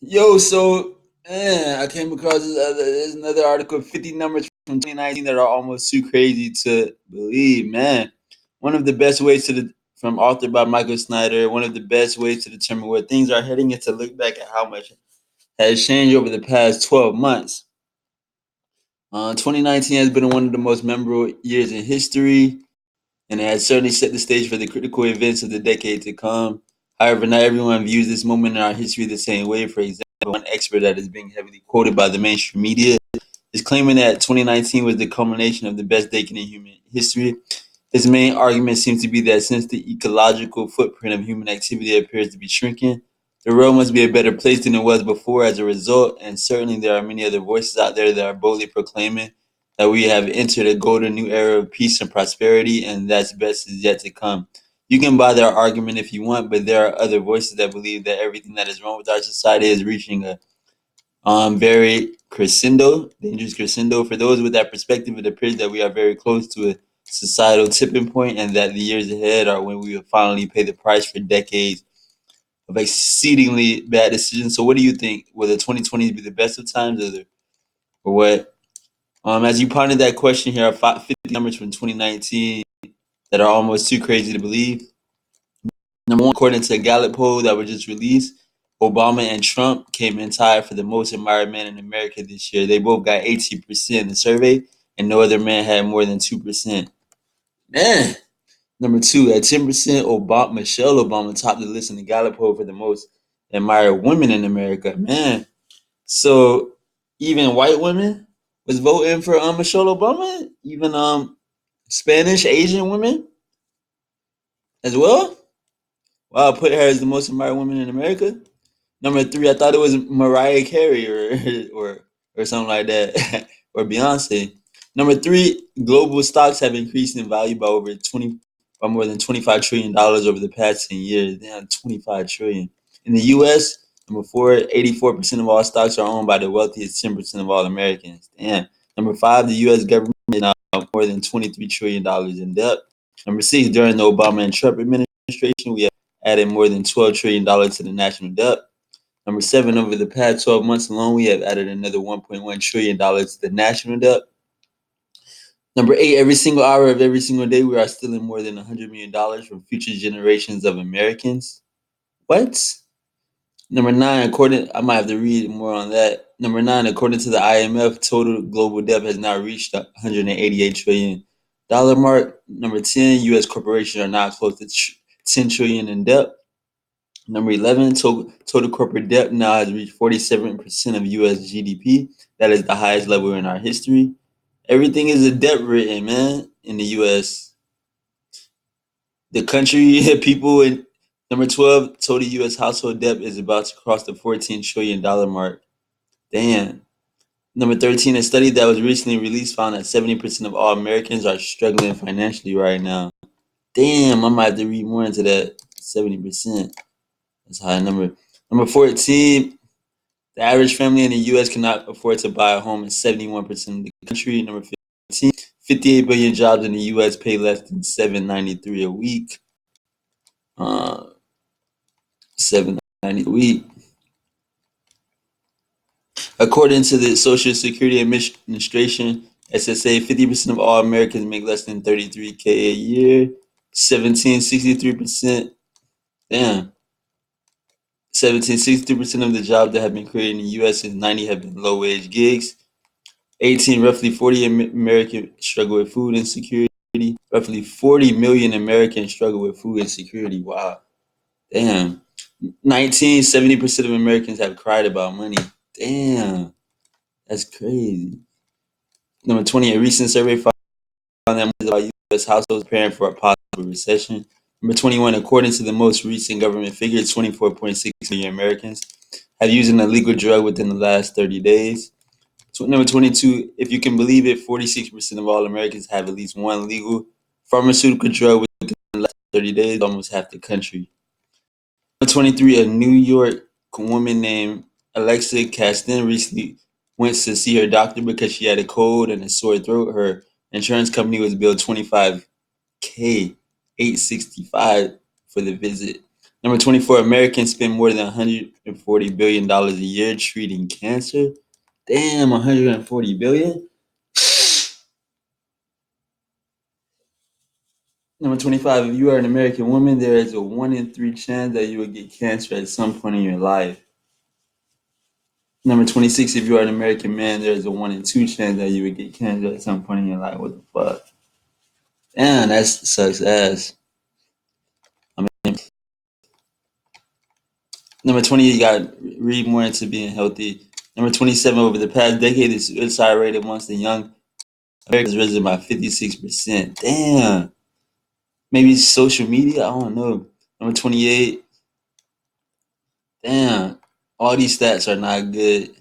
Yo, so I came across there's another article, 50 numbers from 2019 that are almost too crazy to believe, man. One of the best ways from author by Michael Snyder, one of the best ways to determine where things are heading is to look back at how much has changed over the past 12 months. 2019 has been one of the most memorable years in history, and it has certainly set the stage for the critical events of the decade to come. However, not everyone views this moment in our history the same way. For example, one expert that is being heavily quoted by the mainstream media is claiming that 2019 was the culmination of the best decade in human history. His main argument seems to be that since the ecological footprint of human activity appears to be shrinking, the world must be a better place than it was before as a result, and certainly there are many other voices out there that are boldly proclaiming that we have entered a golden new era of peace and prosperity, and that's best is yet to come. You can buy their argument if you want, but there are other voices that believe that everything that is wrong with our society is reaching a very crescendo, dangerous crescendo. For those with that perspective, it appears that we are very close to a societal tipping point, and that the years ahead are when we will finally pay the price for decades of exceedingly bad decisions. So, what do you think? Will the 2020s be the best of times, or what? As you pondered that question, here are 50 numbers from 2019 that are almost too crazy to believe. Number one, according to a Gallup poll that was just released, Obama and Trump came in tied for the most admired man in America this year. They both got 18% in the survey, and no other man had more than 2%. Man. Number two, at 10%, Michelle Obama topped the list in the Gallup poll for the most admired women in America. Man. So even white women was voting for Michelle Obama? Even Spanish, Asian women as well? Wow, put her as the most admired woman in America. Number three, I thought it was Mariah Carey or something like that, or Beyonce. Number three, global stocks have increased in value by more than $25 trillion over the past 10 years. Damn, 25 trillion. In the U.S., number four, 84% of all stocks are owned by the wealthiest 10% of all Americans. Damn. Number five, the U.S. government is now more than $23 trillion in debt. Number six, during the Obama and Trump administration, we have added more than $12 trillion to the national debt. Number seven, over the past 12 months alone, we have added another $1.1 trillion to the national debt. Number eight, every single hour of every single day, we are stealing more than $100 million from future generations of Americans. What? Number nine, I might have to read more on that. Number nine, according to the IMF, total global debt has now reached the $188 trillion mark. Number 10, U.S. corporations are now close to 10 trillion in debt. Number 11, total corporate debt now has reached 47% of U.S. GDP. That is the highest level in our history. Everything is a debt ridden, man, in the U.S. The country, people in number 12, total U.S. household debt is about to cross the $14 trillion mark. Damn. Number 13, a study that was recently released found that 70% of all Americans are struggling financially right now. Damn, I might have to read more into that. 70%. That's a high number. Number 14, the average family in the U.S. cannot afford to buy a home in 71% of the country. Number 15, 58 billion jobs in the U.S. pay less than $7.93 a week. 7.90 a week. According to the Social Security Administration, SSA, 50% of all Americans make less than 33K a year. 1763%. Damn. 1763% of the jobs that have been created in the U.S. since 90 have been low-wage gigs. 18, roughly 40 Americans struggle with food insecurity. Roughly 40 million Americans struggle with food insecurity. Wow. Damn. 19, 70% of Americans have cried about money. Damn. That's crazy. Number 20, a recent survey found that most of U.S. households preparing for a possible recession. Number 21, according to the most recent government figure, 24.6 million Americans have used an illegal drug within the last 30 days. Number 22, if you can believe it, 46% of all Americans have at least one legal pharmaceutical drug within the last 30 days, almost half the country. Number 23, a New York woman named Alexa Caston recently went to see her doctor because she had a cold and a sore throat. Her insurance company was billed $25K, $865 for the visit. Number 24, Americans spend more than $140 billion a year treating cancer. Damn, 140 billion. Number 25, if you are an American woman, there is a 1 in 3 chance that you will get cancer at some point in your life. Number 26, if you are an American man, there is a 1 in 2 chance that you would get cancer at some point in your life. What the fuck? Damn, that sucks ass. I mean, number 20, you got read more into being healthy. Number 27, over the past decade, the suicide rate amongst the young Americans has risen by 56%. Damn. Maybe social media? I don't know. Number 28, damn. All these stats are not good.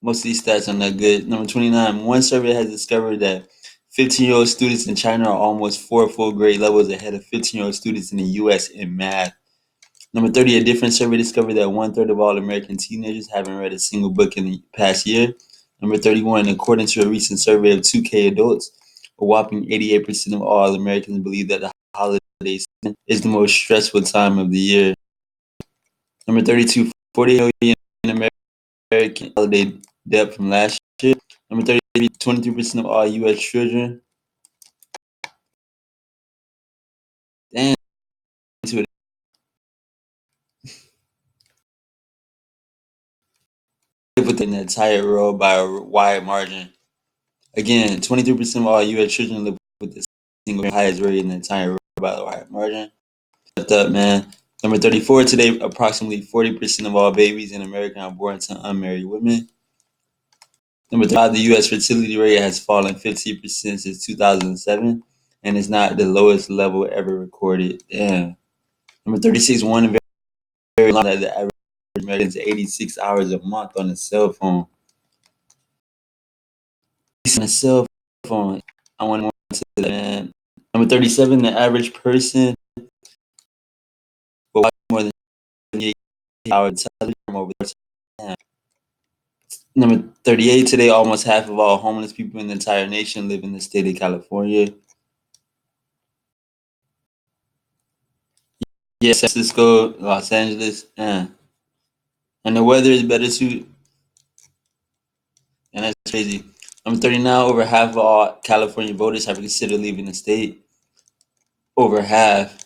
Most of these stats are not good. Number 29, one survey has discovered that 15-year-old students in China are almost 4 full grade levels ahead of 15-year-old students in the US in math. Number 30, a different survey discovered that 1/3 of all American teenagers haven't read a single book in the past year. Number 31, according to a recent survey of 2K adults, a whopping 88% of all Americans believe that the holiday season is the most stressful time of the year. Number 32, 40 million American holiday debt from last year. Number 33, 23% of all U.S. children. Damn, within the entire row by a wide margin. Again, 23% of all U.S. children live with the single highest rate in the entire row by a wide margin. Lift up, man. Number 34, today, approximately 40% of all babies in America are born to unmarried women. Number 5, the U.S. fertility rate has fallen 15% since 2007 and is not the lowest level ever recorded. Damn. Number 36, one very long that the average American is 86 hours a month on a cell phone. On a cell phone, I want more to that, man. Number 37, the average person will watch more than 78 hours of television from over time. Number 38, today, almost half of all homeless people in the entire nation live in the state of California. Yes, San Francisco, Los Angeles, and the weather is better too, and that's crazy. Number 39, over half of all California voters have considered leaving the state. Over half.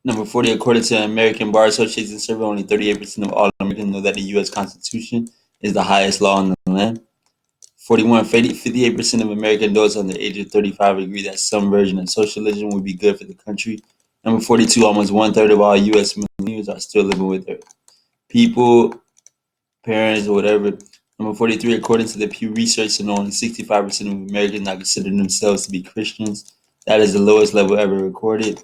Number 40, according to the American Bar Association survey, only 38% of all Americans know that the U.S. Constitution is the highest law in the land. 41, 58% of American adults under the age of 35 agree that some version of socialism would be good for the country. Number 42, almost 1/3 of all U.S. millennials are still living with their people, parents, or whatever. Number 43, according to the Pew Research, and only 65% of Americans now consider themselves to be Christians. That is the lowest level ever recorded.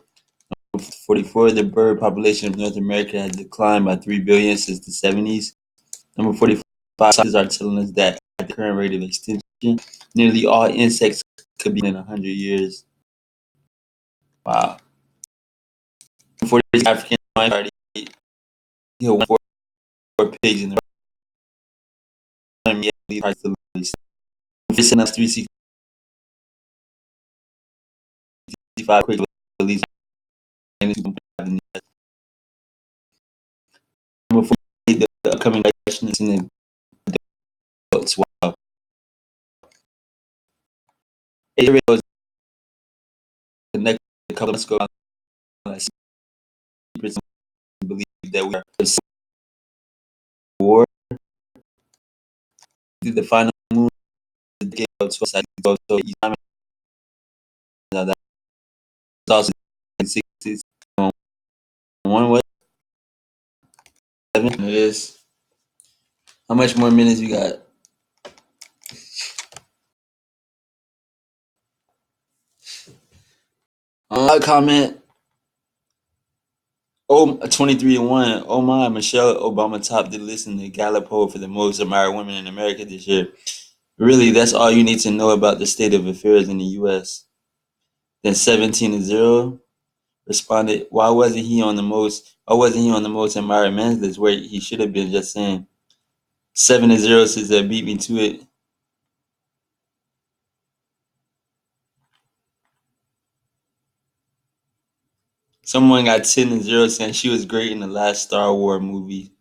44, the bird population of North America has declined by 3 billion since the 70s. Number 45, scientists are telling us that at the current rate of extinction, nearly all insects could be in 100 years. Wow. 40, African minority killed 4 pigs in the parts of the list. 365 quick release. Number 48, the upcoming election is in the adults. Wow. It was connected a couple of months ago. Believe that we are war. The final moon is the of suicide. So that also 60s. One way. 7 it is. How much more minutes we got? Comment. Oh, 23-1. Oh my, Michelle Obama topped the list in the Gallup poll for the most admired women in America this year. Really, that's all you need to know about the state of affairs in the U.S. Then 17-0 responded, Why wasn't he on the most admired men's list where he should have been? Just saying. 7-0 says that beat me to it. Someone got 10 and 0 saying she was great in the last Star Wars movie.